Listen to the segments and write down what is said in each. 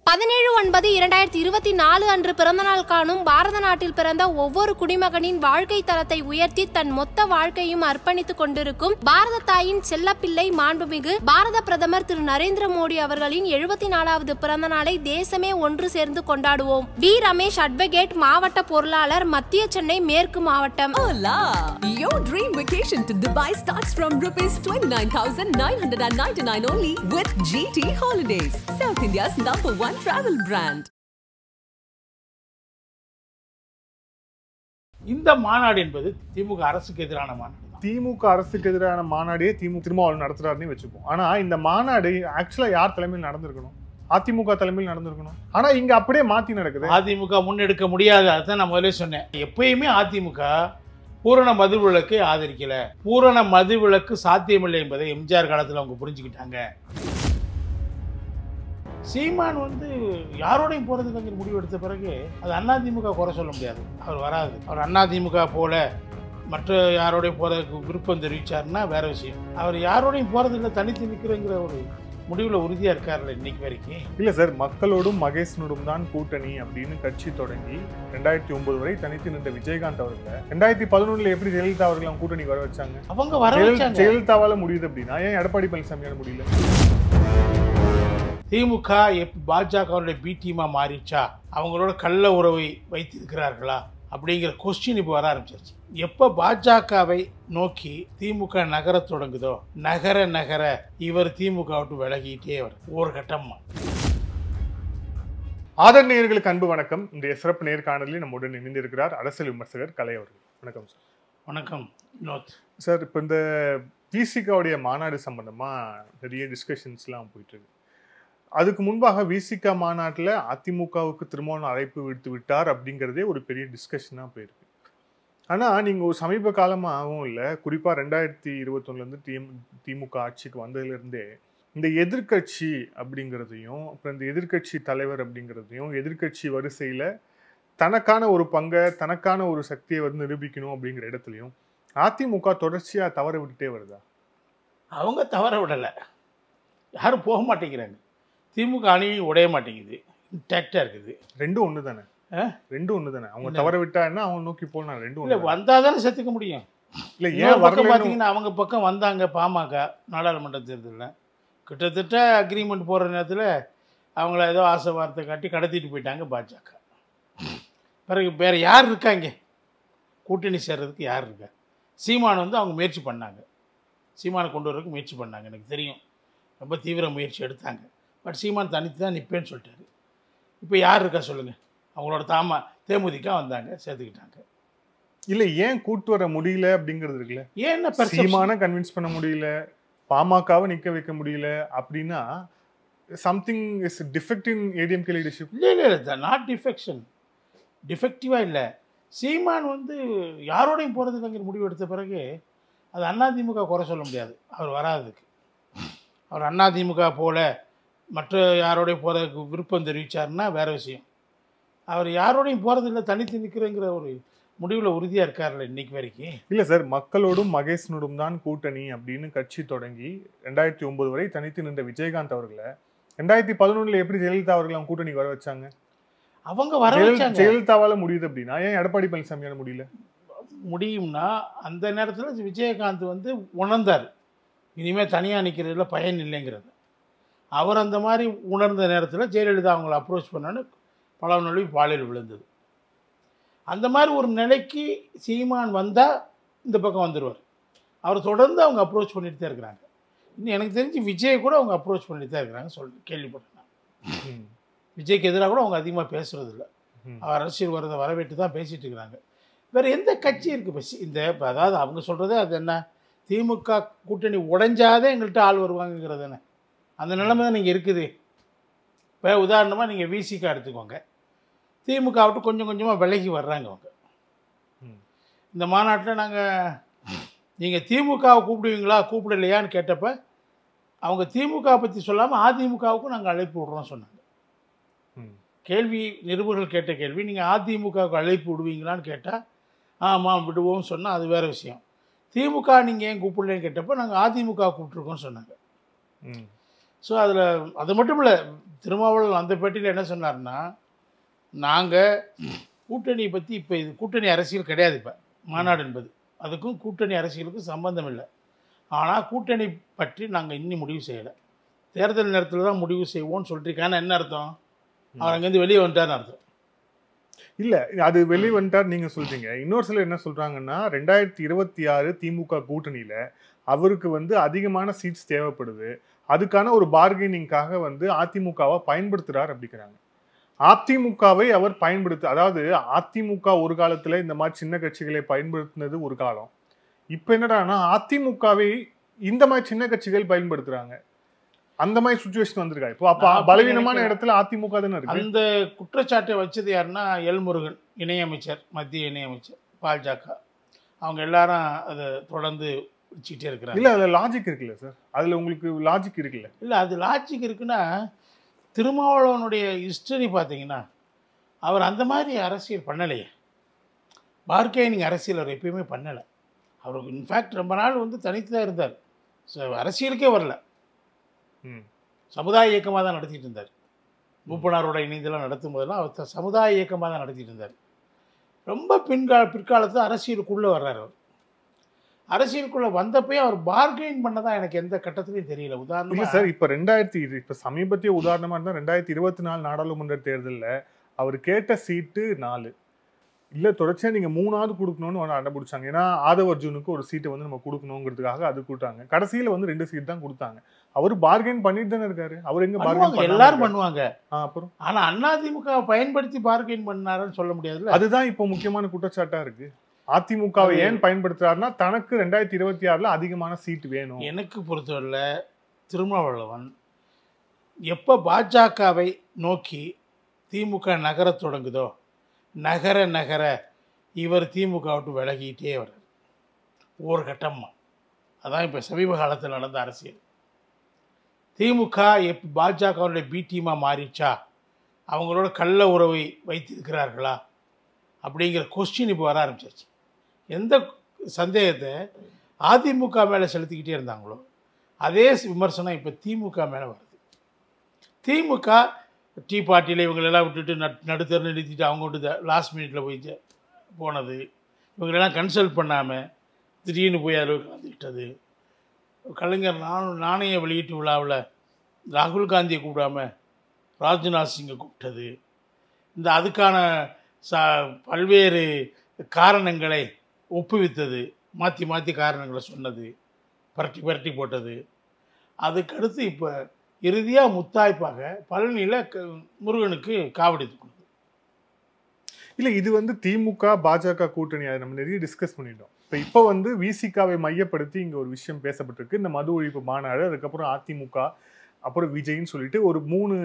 17/9/2024 அன்று பிறந்தநாள் காணும் பாரத நாட்டில் பிறந்த ஒவ்வொரு குடிமகனின் வாழ்க்கை தரத்தை உயர்த்தி தன் மொத்த வாழ்க்கையும் அர்ப்பணித்துக் கொண்டிருக்கும் பாரத தாயின் செல்லப்பிள்ளை மாண்புமிகு பாரத பிரதமர் திரு நரேந்திர மோடி அவர்களின் 74வது பிறந்த நாளை தேசமே ஒன்று சேர்ந்து கொண்டாடுவோம். வி ரமேஷ் அட்வொகேட், மாவட்ட பொருளாளர், மத்திய சென்னை மேற்கு மாவட்டம். Hola! Your dream vacation to Dubai starts from ₹29,999 only with GT Holidays, South India's #1 travel brand. இந்த மாநாடு என்பது திமுக அரசுக்கு எதிரான மாநாடு. திமுக அரசுக்கு எதிரான மாநாடே திருமாவளவன் நடத்துறாருன்னு வச்சுப்போம். ஆனா இந்த மாநாடு ஆக்சுவலா யார் தலைமையில் நடந்திருக்கணும்? அதிமுக தலைமையில் நடந்திருக்கணும். ஆனா இங்க அப்படியே மாத்தி நடக்குது. அதிமுக முன்னெடுக்க முடியாது. அதான் நான் முதல்ல சொன்னேன். எப்பயுமே அதிமுக பூரண மதுவிலக்கை ஆதரிக்கல. பூரண மதுவிலக்கு சாத்தியமில்லை என்பதை எம்ஜிஆர் காலத்தில் அவங்க புரிஞ்சுக்கிட்டாங்க. சீமான் யாரோடையும் போறதுக்கு முடிவு எடுத்த பிறகு அது அதிமுக குறை சொல்ல முடியாது. அவர் வராது. அவர் அதிமுக போல மற்ற யாரோடையும் போறதுக்கு விருப்பம் தெரிவிச்சாருன்னா வேற விஷயம். அவர் யாரோடையும் போறதில்லை, தனித்து நிற்கிறங்கிற ஒரு முடிவில் உறுதியா இருக்காருல்ல இன்னைக்கு வரைக்கும். இல்ல சார், மக்களோடும் மகேசனோடும் தான் கூட்டணி அப்படின்னு கட்சி தொடங்கி 2009 வரை தனித்து நின்ற விஜயகாந்த் அவர்களை 2011 எப்படி ஜெயலலிதா அவர்கள் கூட்டணி வர வச்சாங்க? அவங்க வர வச்சாங்க. ஜெயலலிதாவால முடியுது அப்படின்னா ஏன் எடப்பாடி பழனிசாமியால முடியல? திமுக பாஜகவுடைய பி டீமா மாறிச்சா, அவங்களோட கள்ள உறவை வைத்திருக்கிறார்களா அப்படிங்கிற கொஸ்டின் இப்போ வர ஆரம்பிச்சிருச்சு. எப்போ பாஜகவை நோக்கி திமுக நகர தொடங்குதோ, நகர இவர் திமுக விட்டு விலகிட்டே வரும் ஒரு கட்டமா. ஆதர் நேயர்களுக்கு அன்பு வணக்கம். இன்றைய சிறப்பு நேர்காணலில் நம்முடன் இணைந்திருக்கிறார் அரசியல் விமர்சகர் கலை அவர்கள். வணக்கம் சார். வணக்கம் வினோத் சார். இப்போ இந்த விசிகாவுடைய மாநாடு சம்பந்தமா நிறைய டிஸ்கஷன்ஸ்லாம் போயிட்டு இருக்கு. அதுக்கு முன்பாக விசிக மாநாட்டில் அதிமுகவுக்கு திருமாவளவன் அழைப்பு விடுத்து விட்டார் அப்படிங்கிறதே ஒரு பெரிய டிஸ்கஷனாக போயிருக்கு. ஆனால் நீங்கள் ஒரு சமீப காலமாகவும் இல்லை, குறிப்பாக 2021 திமுக ஆட்சிக்கு வந்ததுலேருந்தே இந்த எதிர்கட்சி அப்படிங்கிறதையும் அப்புறம் இந்த எதிர்கட்சி தலைவர் அப்படிங்கிறதையும் எதிர்கட்சி வரிசையில் தனக்கான ஒரு பங்கை தனக்கான ஒரு சக்தியை நிரூபிக்கணும் அப்படிங்கிற இடத்துலையும் அதிமுக தொடர்ச்சியாக தவற விட்டுட்டே வருதா? அவங்க தவற விடலை, யாரும் போக மாட்டேங்கிறாங்க. திமுக அணியும் உடைய மாட்டேங்குது, இன்டாக்டா இருக்குது. ரெண்டும் ஒன்று தானே? அவங்க தவற விட்டாங்கன்னா அவங்க நோக்கி போனா ரெண்டும் இல்லை, வந்தால் தானே செத்துக்க முடியும். இல்லை, ஏன் பக்கம் பார்த்தீங்கன்னா அவங்க பக்கம் வந்தாங்க. பாமக நாடாளுமன்ற தேர்தலில் கிட்டத்தட்ட அக்ரிமெண்ட் போகிற நேரத்தில் அவங்கள ஏதோ ஆசை வார்த்தை காட்டி கடத்திட்டு போயிட்டாங்க பாஜக. பிறகு வேறு யார் இருக்காங்க கூட்டணி சேர்றதுக்கு? யார் இருக்கா? சீமான் அவங்க முயற்சி பண்ணாங்க, சீமானை கொண்டு வரதுக்கு முயற்சி பண்ணாங்க. எனக்கு தெரியும், ரொம்ப தீவிர முயற்சி எடுத்தாங்க. பட் சீமான் தனித்து தான் நிற்பேன்னு சொல்லிட்டாரு. இப்போ யார் இருக்கா சொல்லுங்கள்? அவங்களோட தேமுதிக வந்தாங்க, சேர்த்துக்கிட்டாங்க. இல்லை, ஏன் கூட்டு வர முடியல அப்படிங்கிறது இருக்குல்ல. ஏன்னா சீமானை கன்வின்ஸ் பண்ண முடியல, பாமகவை நிற்க வைக்க முடியல அப்படின்னா something is defect in ADMK leadership. இல்லை, நாட் டிஃபெக்ஷன், டிஃபெக்டிவாக இல்லை. சீமான் யாரோடையும் போகிறதுக்குங்கிற முடிவு எடுத்த பிறகு அது அதிமுக குறை சொல்ல முடியாது. அவர் வராதுக்கு. அவர் அதிமுக போல மற்ற யாரோடையும் போகிறதுக்கு விருப்பம் தெரிவித்தாருன்னா வேறு விஷயம். அவர் யாரோடையும் போகிறதில்லை, தனித்து நிற்கிறங்கிற ஒரு முடிவில் உறுதியாக இருக்கார்ல இன்னைக்கு வரைக்கும். இல்லை சார், மக்களோடும் மகேசனோடும் தான் கூட்டணி அப்படின்னு கட்சி தொடங்கி 2009 வரை தனித்து நின்ற விஜயகாந்த் அவர்களை 2011 எப்படி ஜெயலலிதா அவர்கள் கூட்டணி வர வச்சாங்க? அவங்க வர வச்சாங்க. ஜெயலலிதாவால முடியுது அப்படின்னா ஏன் எடப்பாடி பழனிசாமியால முடியல? முடியும்னா அந்த நேரத்தில் விஜயகாந்த் உணர்ந்தார், இனிமேல் தனியாக நிற்கிறதுல பயன் இல்லைங்கிறது. அவர் அந்த மாதிரி உணர்ந்த நேரத்தில் ஜெயலலிதா அவங்கள அப்ரோச் பண்ணோன்னு பல நொழி பாலியல் விழுந்தது. அந்த மாதிரி ஒரு நிலைக்கு சீமான் வந்தால் இந்த பக்கம் வந்துடுவார். அவர் தொடர்ந்து அவங்க அப்ரோச் பண்ணிட்டு தான் இருக்கிறாங்க. இன்னும் எனக்கு தெரிஞ்சு விஜய் கூட அவங்க அப்ரோச் பண்ணிட்டு தான் இருக்கிறாங்க கேள்விப்பட்டேன். விஜய்க்கு எதிராக கூட அவங்க அதிகமாக பேசுகிறதில்ல. அவர் அரசியல் வரதை வரவேற்று தான் பேசிகிட்டு இருக்கிறாங்க. வேறு எந்த கட்சி இருக்குது இப்போ அதாவது அவங்க சொல்கிறதே அது என்ன, திமுக கூட்டணி உடைஞ்சாதே எங்கள்கிட்ட ஆள் வருவாங்கங்கிறது என்ன, அந்த நிலைமை தான் நீங்கள் இருக்குது. இப்போ உதாரணமாக நீங்கள் விசிக எடுத்துக்கோங்க, திமுக விட்டு கொஞ்சம் கொஞ்சமாக விலகி வர்றாங்க அவங்க. இந்த மாநாட்டில் நீங்கள் திமுகவை கூப்பிடுவீங்களா கூப்பிடலையான்னு கேட்டப்போ அவங்க திமுக பற்றி சொல்லாமல் அதிமுகவுக்கும் நாங்கள் அழைப்பு விடுறோம் சொன்னாங்க. கேள்வி நிருபர்கள் கேட்ட கேள்வி, நீங்கள் அதிமுகவுக்கு அழைப்பு விடுவீங்களான்னு கேட்டால் ஆமாம் விடுவோம்னு சொன்னால் அது வேறு விஷயம். திமுக நீங்கள் ஏன் கூப்பிடலன்னு கேட்டப்போ நாங்கள் அதிமுக கூப்பிட்ருக்கோன்னு சொன்னாங்க. ஸோ அதில் அது மட்டும் இல்லை, திருமாவளவன் அந்த பேட்டியில் என்ன சொன்னார்னா, நாங்கள் கூட்டணியை பற்றி இப்போ இது கூட்டணி அரசியல் கிடையாது, இப்போ மாநாடு என்பது அதுக்கும் கூட்டணி அரசியலுக்கும் சம்பந்தம் இல்லை. ஆனால் கூட்டணி பற்றி நாங்கள் இன்னும் முடிவு செய்யலை, தேர்தல் நேரத்தில் தான் முடிவு செய்வோம்னு சொல்லியிருக்கான்னு என்ன அர்த்தம்? அவர் அங்கேருந்து வெளியே வந்துட்டார்னு அர்த்தம். இல்ல அது வெளியே வந்துட்டார் நீங்க சொல்றீங்க. இன்னொரு சிலர் என்ன சொல்றாங்கன்னா 2026 திமுக கூட்டணியில அவருக்கு வந்து அதிகமான சீட்ஸ் தேவைப்படுது, அதுக்கான ஒரு பார்கெனிங்காக வந்து அதிமுகவை பயன்படுத்துறார் அப்படிங்கிறாங்க. அதிமுகவை அவர் அதாவது அதிமுக ஒரு காலத்துல இந்த மாதிரி சின்ன கட்சிகளை பயன்படுத்தினது ஒரு காலம். இப்ப என்னடான்னா அதிமுகவை இந்த மாதிரி சின்ன கட்சிகள் பயன்படுத்துறாங்க. அந்த மாதிரி சுச்சுவேஷன் வந்திருக்கா இப்போ? அப்ப பலவீனமான இடத்துல அதிமுக தானே இருக்கு. அந்த குற்றச்சாட்டை வச்சது யாருன்னா எல்முருகன், இணையமைச்சர், மத்திய இணையமைச்சர் பாஜக. அவங்க எல்லாரும் அதை தொடர்ந்து வச்சுக்கிட்டே இருக்கிறாங்க. இல்ல அதுல லாஜிக் இருக்குல்ல சார்? அதுல உங்களுக்கு லாஜிக் இருக்குல்ல? இல்ல அது லாஜிக் இருக்குன்னா, திருமாவளவனுடைய ஹிஸ்டரி பார்த்தீங்கன்னா அவர் அந்த மாதிரி அரசியல் பண்ணலையே. பார்கெனிங் அரசியல் அவர் எப்பயுமே பண்ணலை. அவருக்கு இன்ஃபேக்ட் ரொம்ப நாள் வந்து தனித்து தான் இருந்தார், அரசியலுக்கே வரல. சமுதாய இயக்கமாக தான் நடத்திட்டு இருந்தார். மூப்பனாரோட இணைந்தெல்லாம் நடத்தும் போதெல்லாம் அவர் சமுதாய இயக்கமாக தான் நடத்திட்டு இருந்தார். ரொம்ப பிற்காலத்தில் அரசியலுக்குள்ளே வர்றார். அவர் அரசியலுக்குள்ளே வந்தப்பே அவர் பார்கெயின் பண்ணதான் எனக்கு எந்த கட்டத்திலையும் தெரியல. உதாரணம் சார், இப்போ சமீபத்திய உதாரணமாக இருந்தால் 2024 நாடாளுமன்ற தேர்தலில் அவர் கேட்ட சீட்டு 4, இல்லை தொடர்ச்சியாக நீங்கள் 3ஆவது கொடுக்கணும்னு அடம்பிடிச்சாங்க. ஏன்னா ஆதவர்ஜுனுக்கு ஒரு சீட்டை வந்து நம்ம கொடுக்கணுங்கிறதுக்காக அது கொடுத்தாங்க. கடைசியில் வந்து 2 சீட் தான் கொடுத்தாங்க. அவர் பார்கெயின் பண்ணிட்டு தானே இருக்காரு. அவர் எங்க பார்கெயின்? எல்லாரும் பண்ணுவாங்க. அப்புறம் ஆனா அதிமுக பயன்படுத்தி பார்கெயின் பண்ணாருன்னு சொல்ல முடியாது. அதுதான் இப்போ முக்கியமான குற்றச்சாட்டா இருக்கு. அதிமுகவை ஏன் பயன்படுத்துறாருன்னா தனக்கு 2026 அதிகமான சீட் வேணும். எனக்கு பொறுத்தவரையில திருமாவளவன் எப்ப பாஜகவை நோக்கி திமுக நகர தொடங்குதோ, நகர நகர இவர் திமுக விட்டு விலகிட்டே வர்றார் ஒரு கட்டமாக. அதான் இப்போ சமீப காலத்தில் நடந்த அரசியல். திமுக எப்போ பாஜகவுடைய பி டீமாக மாறிச்சா, அவங்களோட கள்ள உறவை வைத்திருக்கிறார்களா அப்படிங்கிற கொஸ்டின் இப்போ வர ஆரம்பிச்சிருச்சு. எந்த சந்தேகத்தை அதிமுக மேலே செலுத்திக்கிட்டே இருந்தாங்களோ அதே விமர்சனம் இப்போ திமுக மேலே வருது. திமுக டீ பார்ட்டியில் இவங்களெல்லாம் விட்டுட்டு நடுத்தர நிறுத்திட்டு அவங்க விட்டு லாஸ்ட் மினிட்ல போய் போனது, இவங்களெல்லாம் கன்சல்ட் பண்ணாமல் திடீர்னு போய் அதில் கலந்துக்கிட்டது, கலைஞர் நாணய வெளியீட்டு விழாவில் ராகுல் காந்தியை கூப்பிடாம ராஜ்நாத் சிங்கை கூப்பிட்டது, இந்த அதுக்கான பல்வேறு காரணங்களை ஒப்புவித்தது, மாற்றி மாற்றி காரணங்களை சொன்னது, பரட்டி பரட்டி போட்டது. அதுக்கடுத்து இப்போ இறுதியாக முத்தாய்ப்பாக பழனியில் முருகனுக்கு காவடி தூக்குனது. இல்லை இது வந்து திமுக பாஜக கூட்டணி, அதை நம்ம நிறைய டிஸ்கஸ் பண்ணிட்டோம். இப்போ வந்து விசிகாவை மையப்படுத்தி இங்கே ஒரு விஷயம் பேசப்பட்டிருக்கு. இந்த மது ஒழிப்பு மாநாடு, அதுக்கப்புறம் அதிமுக, அப்புறம் விஜய்ன்னு சொல்லிட்டு ஒரு 3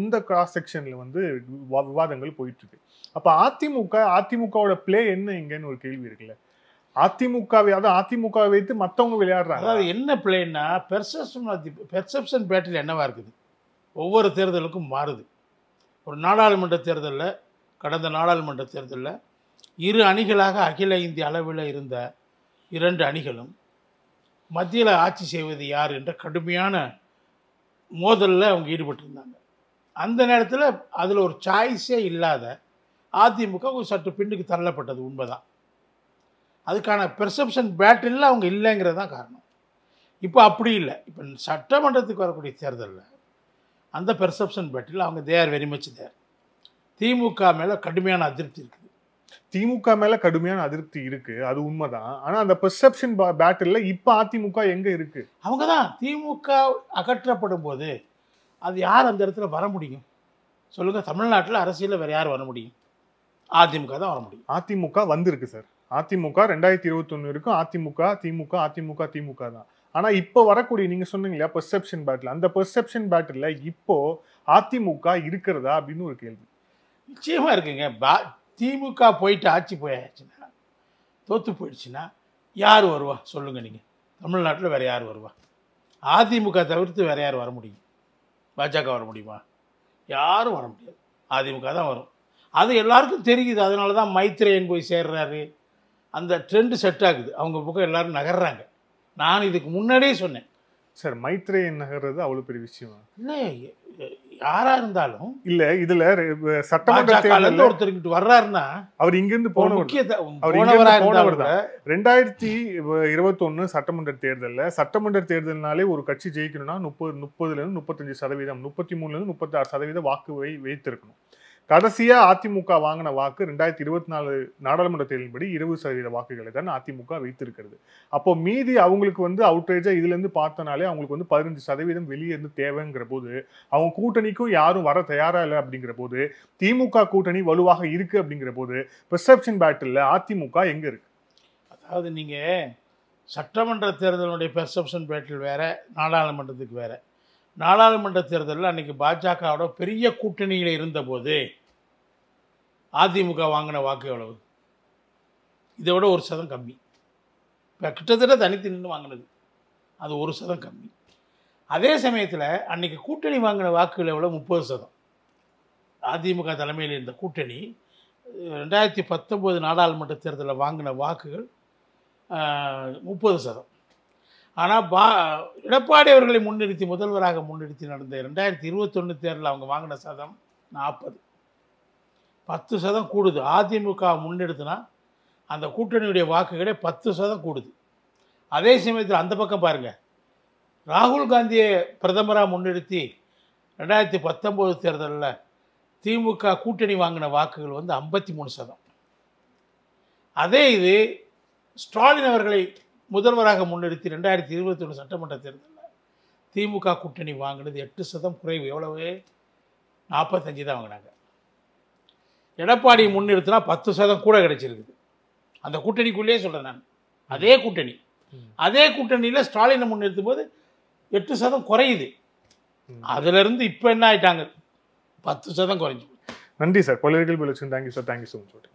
இந்த கிராஸ் செக்ஷனில் வந்து விவாதங்கள் போயிட்டுருக்கு. அப்போ அதிமுகவோட பிளே என்ன இங்கன்னு ஒரு கேள்வி இருக்குல்ல. அதிமுகவை வைத்து மற்றவங்க விளையாடுறாங்க. அதாவது என்ன பிளேன்னா பெர்செப்ஷன் பேட்டில் என்னவா இருக்குது, ஒவ்வொரு தேர்தலுக்கும் மாறுது. ஒரு நாடாளுமன்ற தேர்தலில், கடந்த நாடாளுமன்ற தேர்தலில் 2 அணிகளாக அகில இந்திய அளவில் இருந்த 2 அணிகளும் மத்தியில் ஆட்சி செய்வது யார் என்ற கடுமையான மோதலில் அவங்க ஈடுபட்டிருந்தாங்க. அந்த நேரத்தில் அதில் ஒரு சாய்ஸே இல்லாத அதிமுக ஒரு சற்று பின்னுக்கு தள்ளப்பட்டது உண்மைதான். அதுக்கான பெர்செப்ஷன் பேட்டில் அவங்க இல்லைங்கிறது தான் காரணம். இப்போ அப்படி இல்லை. இப்போ சட்டமன்றத்துக்கு வரக்கூடிய தேர்தலில் அந்த பெர்செப்ஷன் பேட்டில் அவங்க தேர் வெரி மச் தேர். திமுக மேலே கடுமையான அதிருப்தி இருக்குது. திமுக மேலே கடுமையான அதிருப்தி இருக்குது, அது உண்மைதான். ஆனால் அந்த பெர்செப்ஷன் பேட்டில் இப்போ அதிமுக எங்கே இருக்குது? அவங்க தான். திமுக அகற்றப்படும் போது அது யார் அந்த இடத்துல வர முடியும் சொல்லுங்கள்? தமிழ்நாட்டில் அரசியலில் வேறு யார் வர முடியும்? அதிமுக தான் வர முடியும். அதிமுக வந்திருக்கு சார். அதிமுக 2021 இருக்கும். திமுக தான். ஆனா இப்போ வரக்கூடிய நீங்க சொன்னீங்க இல்லையா பெர்செப்ஷன் பேட்டில், அந்த பெர்செப்ஷன் பேட்டில் இப்போ அதிமுக இருக்கிறதா அப்படின்னு ஒரு கேள்வி. நிச்சயமா இருக்குங்க. திமுக போயிட்டு ஆட்சி போயாச்சுன்னா, தோத்து போயிடுச்சுன்னா யார் வருவா சொல்லுங்க நீங்க? தமிழ்நாட்டில் வேற யார் வருவா? அதிமுக தவிர்த்து வேற யார் வர முடியும்? பாஜக வர முடியுமா? யாரும் வர முடியாது. அதிமுக தான் வரும். அது எல்லாருக்கும் தெரியுது. அதனால தான் மைத்ரேயன் போய் சேர்றாரு. அந்த ட்ரெண்ட் செட் ஆகுது. அவங்க பக்கம் எல்லாரும் நகர்றாங்க. நான் இதுக்கு முன்னாடியே சொன்னேன் சார், மைத்ரேயன் நகர்றது அவ்வளோ பெரிய விஷயம் இல்லை. யாரா இருந்தாலும் இல்ல இதுல சட்டமன்ற பாஜகல தேர்தல்ல இருந்து ஒருத்தர் இங்கிட்டு வர்றாருன்னா அவர் இங்கிருந்து ஒரு போனவர் முக்கிய அவர் போனவரா இங்கிருந்து போனவர் இருந்தாலும் தான். 2021 சட்டமன்ற தேர்தல்ல சட்டமன்ற தேர்தல்னாலே ஒரு கட்சி ஜெயிக்கணும்னா 30ல இருந்து 35%, 33ல இருந்து 36% வாக்கு வைத்திருக்கணும். கடைசியா அதிமுக வாங்கின வாக்கு 2024 நாடாளுமன்ற தேர்தலின்படி 20% வாக்குகளை தான் அதிமுக வைத்திருக்கிறது. அப்போ மீதி அவங்களுக்கு வந்து அவுட்ரேஜா இதுல இருந்து பார்த்தனாலே அவங்களுக்கு வந்து 15% வெளியே இருந்து தேவைங்கிற போது அவங்க கூட்டணிக்கும் யாரும் வர தயாரா இல்லை அப்படிங்கிற போது, திமுக கூட்டணி வலுவாக இருக்கு அப்படிங்கிற போது பெர்செப்ஷன் பேட்டில் அதிமுக எங்க இருக்கு? அதாவது நீங்க சட்டமன்ற தேர்தலுடைய பெர்செப்ஷன் பேட்டில் வேற, நாடாளுமன்றத்துக்கு வேற. நாடாளுமன்ற தேர்தலில் அன்னைக்கு பாஜகவோட பெரிய கூட்டணியில் இருந்தபோது அதிமுக வாங்கின வாக்கு எவ்வளவு? இதை விட 1% கம்மி. இப்போ கிட்டத்தட்ட தனித்து நின்று வாங்கினது அது 1% கம்மி. அதே சமயத்தில் அன்னைக்கு கூட்டணி வாங்கின வாக்குகள் எவ்வளோ? 30%. அதிமுக தலைமையில் இருந்த கூட்டணி 2019 நாடாளுமன்ற தேர்தலில் வாங்கின வாக்குகள் 30%. ஆனால் எடப்பாடி அவர்களை முன்னிறுத்தி முதல்வராக முன்னிறுத்தி நடந்த 2021 தேர்தலில் அவங்க வாங்கின சதம் 40. 10% கூடுது. அதிமுக முன்னெடுத்துனா அந்த கூட்டணியுடைய வாக்குகளே 10% கூடுது. அதே சமயத்தில் அந்த பக்கம் பாருங்கள், ராகுல் காந்தியை பிரதமராக முன்னிறுத்தி 2019 தேர்தலில் திமுக கூட்டணி வாங்கின வாக்குகள் வந்து 53%. அதே இது ஸ்டாலின் அவர்களை முதல்வராக முன்னிறுத்தி 2021 சட்டமன்ற தேர்தலில் திமுக கூட்டணி வாங்கினது 8% குறைவு. எவ்வளவு? 45 தான் வாங்கினாங்க. எடப்பாடி முன்னிறுத்தினா 10% கூட கிடைச்சிருக்குது. அந்த கூட்டணிக்குள்ளேயே சொல்கிறேன் நான். அதே கூட்டணியில் ஸ்டாலினை முன்னிறுத்தும் போது 8% குறையுது. அதுலேருந்து இப்போ என்ன ஆயிட்டாங்க? 10% குறைஞ்சி. நன்றி sir. Political bullets. Thank you sir. Thank you so much.